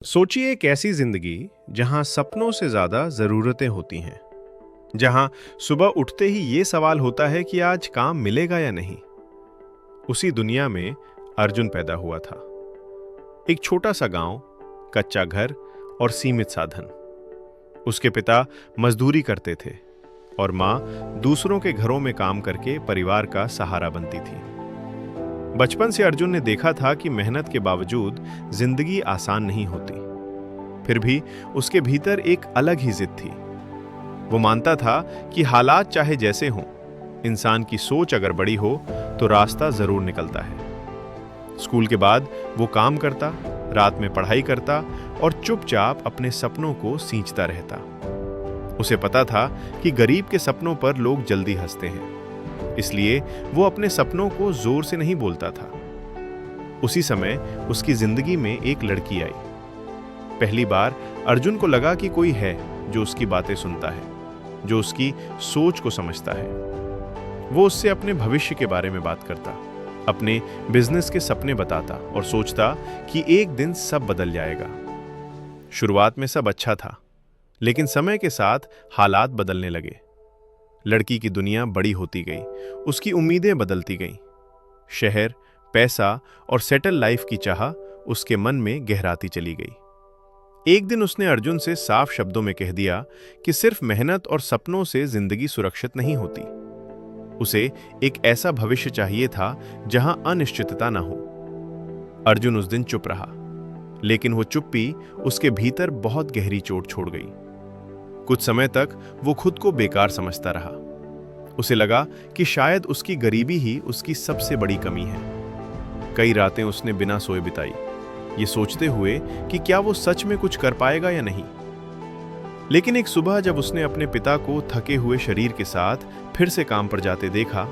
सोचिए एक ऐसी जिंदगी जहां सपनों से ज्यादा जरूरतें होती हैं, जहां सुबह उठते ही ये सवाल होता है कि आज काम मिलेगा या नहीं। उसी दुनिया में अर्जुन पैदा हुआ था। एक छोटा सा गांव, कच्चा घर और सीमित साधन। उसके पिता मजदूरी करते थे और मां दूसरों के घरों में काम करके परिवार का सहारा बनती थी। बचपन से अर्जुन ने देखा था कि मेहनत के बावजूद जिंदगी आसान नहीं होती। फिर भी उसके भीतर एक अलग ही जिद थी। वो मानता था कि हालात चाहे जैसे हों, इंसान की सोच अगर बड़ी हो तो रास्ता जरूर निकलता है। स्कूल के बाद वो काम करता, रात में पढ़ाई करता और चुपचाप अपने सपनों को सींचता रहता। उसे पता था कि गरीब के सपनों पर लोग जल्दी हंसते हैं, इसलिए वो अपने सपनों को जोर से नहीं बोलता था। उसी समय उसकी जिंदगी में एक लड़की आई। पहली बार अर्जुन को लगा कि कोई है जो उसकी बातें सुनता है, जो उसकी सोच को समझता है। वो उससे अपने भविष्य के बारे में बात करता, अपने बिजनेस के सपने बताता और सोचता कि एक दिन सब बदल जाएगा। शुरुआत में सब अच्छा था, लेकिन समय के साथ हालात बदलने लगे। लड़की की दुनिया बड़ी होती गई, उसकी उम्मीदें बदलती गईं। शहर, पैसा और सेटल लाइफ की चाह उसके मन में गहराती चली गई। एक दिन उसने अर्जुन से साफ शब्दों में कह दिया कि सिर्फ मेहनत और सपनों से जिंदगी सुरक्षित नहीं होती। उसे एक ऐसा भविष्य चाहिए था जहां अनिश्चितता न हो। अर्जुन उस दिन चुप रहा, लेकिन वो चुप्पी उसके भीतर बहुत गहरी चोट छोड़ गई। कुछ समय तक वो खुद को बेकार समझता रहा। उसे लगा कि शायद उसकी गरीबी ही उसकी सबसे बड़ी कमी है। कई रातें उसने बिना सोए बिताई, ये सोचते हुए कि क्या वो सच में कुछ कर पाएगा या नहीं। लेकिन एक सुबह जब उसने अपने पिता को थके हुए शरीर के साथ फिर से काम पर जाते देखा,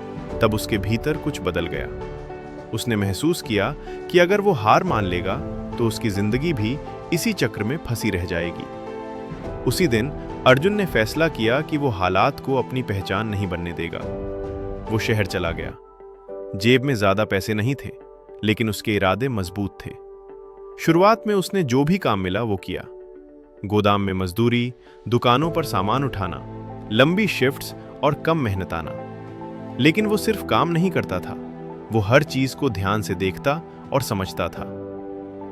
तब उसके भीतर कुछ बदल गया। उसने महसूस किया कि अगर वो हार मान लेगा तो उसकी जिंदगी भी इसी चक्र में फंसी रह जाएगी। उसी दिन अर्जुन ने फैसला किया कि वो हालात को अपनी पहचान नहीं बनने देगा। वो शहर चला गया। जेब में ज्यादा पैसे नहीं थे, लेकिन उसके इरादे मजबूत थे। शुरुआत में उसने जो भी काम मिला वो किया। गोदाम में मजदूरी, दुकानों पर सामान उठाना, लंबी शिफ्ट्स और कम मेहनताना। लेकिन वो सिर्फ काम नहीं करता था, वो हर चीज को ध्यान से देखता और समझता था।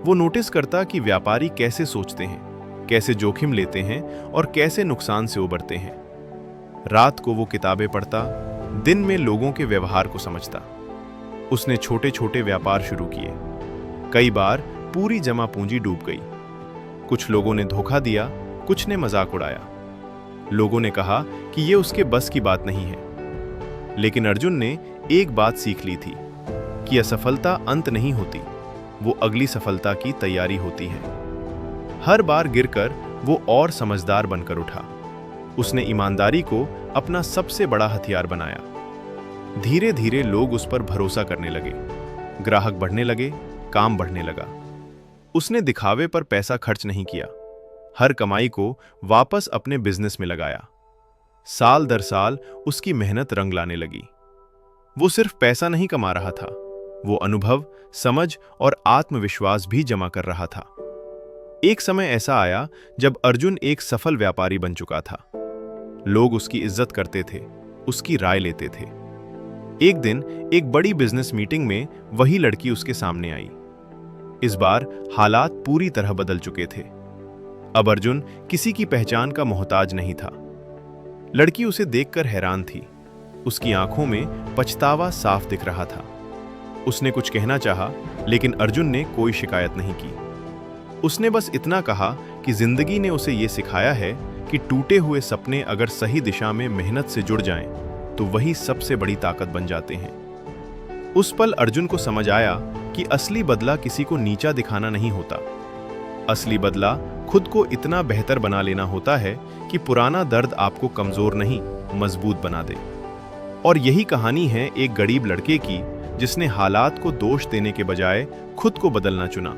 वो नोटिस करता कि व्यापारी कैसे सोचते हैं, कैसे जोखिम लेते हैं और कैसे नुकसान से उबरते हैं। रात को वो किताबें पढ़ता, दिन में लोगों के व्यवहार को समझता। उसने छोटे छोटे व्यापार शुरू किए। कई बार पूरी जमा पूंजी डूब गई। कुछ लोगों ने धोखा दिया, कुछ ने मजाक उड़ाया। लोगों ने कहा कि ये उसके बस की बात नहीं है। लेकिन अर्जुन ने एक बात सीख ली थी कि असफलता अंत नहीं होती, वो अगली सफलता की तैयारी होती है। हर बार गिरकर वो और समझदार बनकर उठा। उसने ईमानदारी को अपना सबसे बड़ा हथियार बनाया। धीरे धीरे लोग उस पर भरोसा करने लगे, ग्राहक बढ़ने लगे, काम बढ़ने लगा। उसने दिखावे पर पैसा खर्च नहीं किया, हर कमाई को वापस अपने बिजनेस में लगाया। साल दर साल उसकी मेहनत रंग लाने लगी। वो सिर्फ पैसा नहीं कमा रहा था, वो अनुभव, समझ और आत्मविश्वास भी जमा कर रहा था। एक समय ऐसा आया जब अर्जुन एक सफल व्यापारी बन चुका था। लोग उसकी इज्जत करते थे, उसकी राय लेते थे। एक दिन एक बड़ी बिजनेस मीटिंग में वही लड़की उसके सामने आई। इस बार हालात पूरी तरह बदल चुके थे। अब अर्जुन किसी की पहचान का मोहताज नहीं था। लड़की उसे देखकर हैरान थी। उसकी आंखों में पछतावा साफ दिख रहा था। उसने कुछ कहना चाहा, लेकिन अर्जुन ने कोई शिकायत नहीं की। उसने बस इतना कहा कि जिंदगी ने उसे यह सिखाया है कि टूटे हुए सपने अगर सही दिशा में मेहनत से जुड़ जाएं, तो वही सबसे बड़ी ताकत बन जाते हैं। उस पल अर्जुन को समझ आया कि असली बदला किसी को नीचा दिखाना नहीं होता। असली बदला खुद को इतना बेहतर बना लेना होता है कि पुराना दर्द आपको कमजोर नहीं, मजबूत बना दे। और यही कहानी है एक गरीब लड़के की, जिसने हालात को दोष देने के बजाय खुद को बदलना चुना।